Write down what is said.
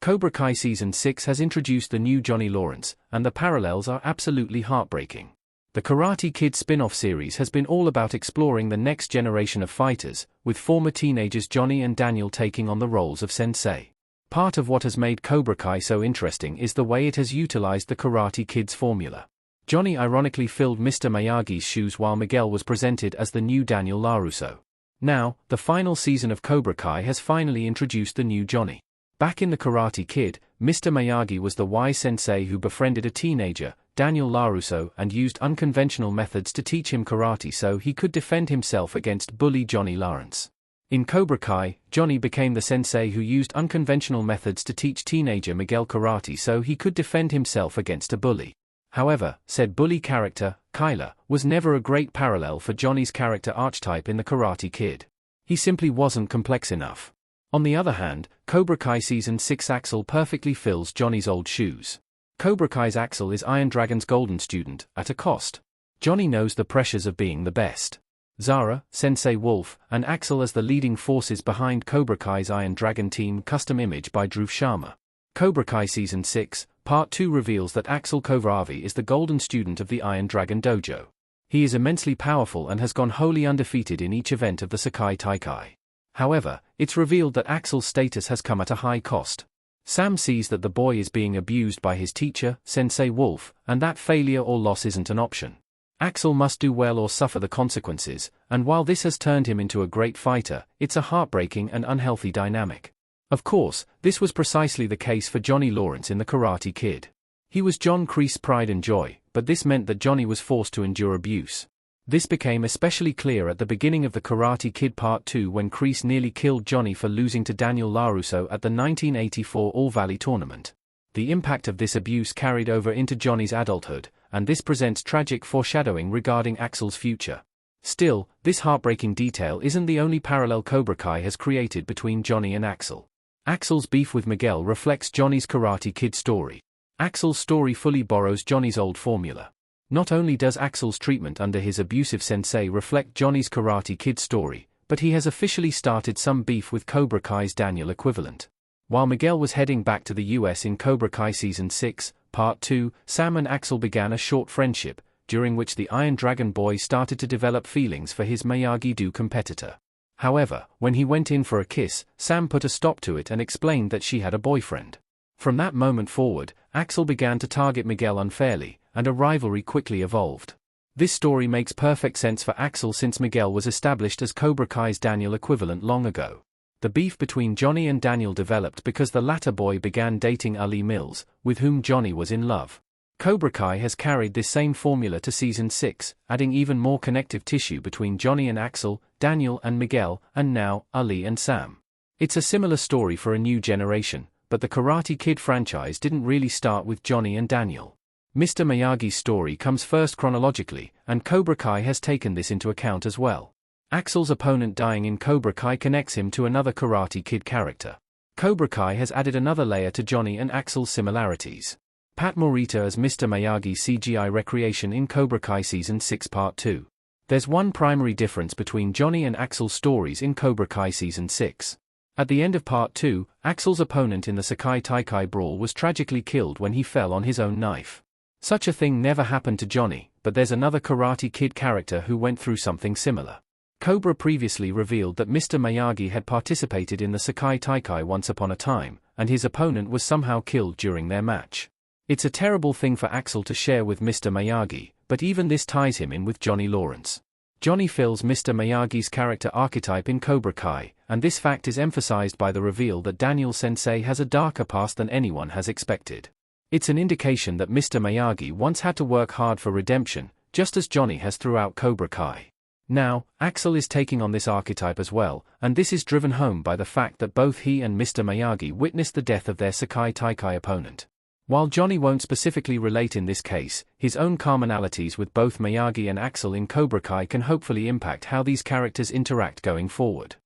Cobra Kai Season 6 has introduced the new Johnny Lawrence, and the parallels are absolutely heartbreaking. The Karate Kid spin-off series has been all about exploring the next generation of fighters, with former teenagers Johnny and Daniel taking on the roles of sensei. Part of what has made Cobra Kai so interesting is the way it has utilized the Karate Kid's formula. Johnny ironically filled Mr. Miyagi's shoes while Miguel was presented as the new Daniel LaRusso. Now, the final season of Cobra Kai has finally introduced the new Johnny. Back in the Karate Kid, Mr. Miyagi was the wise sensei who befriended a teenager, Daniel LaRusso, and used unconventional methods to teach him karate so he could defend himself against bully Johnny Lawrence. In Cobra Kai, Johnny became the sensei who used unconventional methods to teach teenager Miguel karate so he could defend himself against a bully. However, said bully character, Kyler, was never a great parallel for Johnny's character archetype in the Karate Kid. He simply wasn't complex enough. On the other hand, Cobra Kai Season 6 Axel perfectly fills Johnny's old shoes. Cobra Kai's Axel is Iron Dragon's golden student, at a cost. Johnny knows the pressures of being the best. Zara, Sensei Wolf, and Axel as the leading forces behind Cobra Kai's Iron Dragon team, custom image by Dhruv Sharma. Cobra Kai Season 6, Part 2 reveals that Axel Kovravi is the golden student of the Iron Dragon Dojo. He is immensely powerful and has gone wholly undefeated in each event of the Sekai Taikai. However, it's revealed that Axel's status has come at a high cost. Sam sees that the boy is being abused by his teacher, Sensei Wolf, and that failure or loss isn't an option. Axel must do well or suffer the consequences, and while this has turned him into a great fighter, it's a heartbreaking and unhealthy dynamic. Of course, this was precisely the case for Johnny Lawrence in the Karate Kid. He was John Kreese's pride and joy, but this meant that Johnny was forced to endure abuse. This became especially clear at the beginning of the Karate Kid Part 2 when Kreese nearly killed Johnny for losing to Daniel LaRusso at the 1984 All-Valley Tournament. The impact of this abuse carried over into Johnny's adulthood, and this presents tragic foreshadowing regarding Axel's future. Still, this heartbreaking detail isn't the only parallel Cobra Kai has created between Johnny and Axel. Axel's beef with Miguel reflects Johnny's Karate Kid story. Axel's story fully borrows Johnny's old formula. Not only does Axel's treatment under his abusive sensei reflect Johnny's Karate Kid story, but he has officially started some beef with Cobra Kai's Daniel equivalent. While Miguel was heading back to the US in Cobra Kai Season 6, Part 2, Sam and Axel began a short friendship, during which the Iron Dragon boy started to develop feelings for his Miyagi-Do competitor. However, when he went in for a kiss, Sam put a stop to it and explained that she had a boyfriend. From that moment forward, Axel began to target Miguel unfairly, and a rivalry quickly evolved. This story makes perfect sense for Axel since Miguel was established as Cobra Kai's Daniel equivalent long ago. The beef between Johnny and Daniel developed because the latter boy began dating Ali Mills, with whom Johnny was in love. Cobra Kai has carried this same formula to Season 6, adding even more connective tissue between Johnny and Axel, Daniel and Miguel, and now, Ali and Sam. It's a similar story for a new generation, but the Karate Kid franchise didn't really start with Johnny and Daniel. Mr. Miyagi's story comes first chronologically, and Cobra Kai has taken this into account as well. Axel's opponent dying in Cobra Kai connects him to another Karate Kid character. Cobra Kai has added another layer to Johnny and Axel's similarities. Pat Morita as Mr. Miyagi's CGI recreation in Cobra Kai Season 6 Part 2. There's one primary difference between Johnny and Axel's stories in Cobra Kai Season 6. At the end of Part 2, Axel's opponent in the Sekai Taikai brawl was tragically killed when he fell on his own knife. Such a thing never happened to Johnny, but there's another Karate Kid character who went through something similar. Cobra previously revealed that Mr. Miyagi had participated in the Sekai Taikai once upon a time, and his opponent was somehow killed during their match. It's a terrible thing for Axel to share with Mr. Miyagi, but even this ties him in with Johnny Lawrence. Johnny fills Mr. Miyagi's character archetype in Cobra Kai, and this fact is emphasized by the reveal that Daniel Sensei has a darker past than anyone has expected. It's an indication that Mr. Miyagi once had to work hard for redemption, just as Johnny has throughout Cobra Kai. Now, Axel is taking on this archetype as well, and this is driven home by the fact that both he and Mr. Miyagi witnessed the death of their Sekai Taikai opponent. While Johnny won't specifically relate in this case, his own commonalities with both Miyagi and Axel in Cobra Kai can hopefully impact how these characters interact going forward.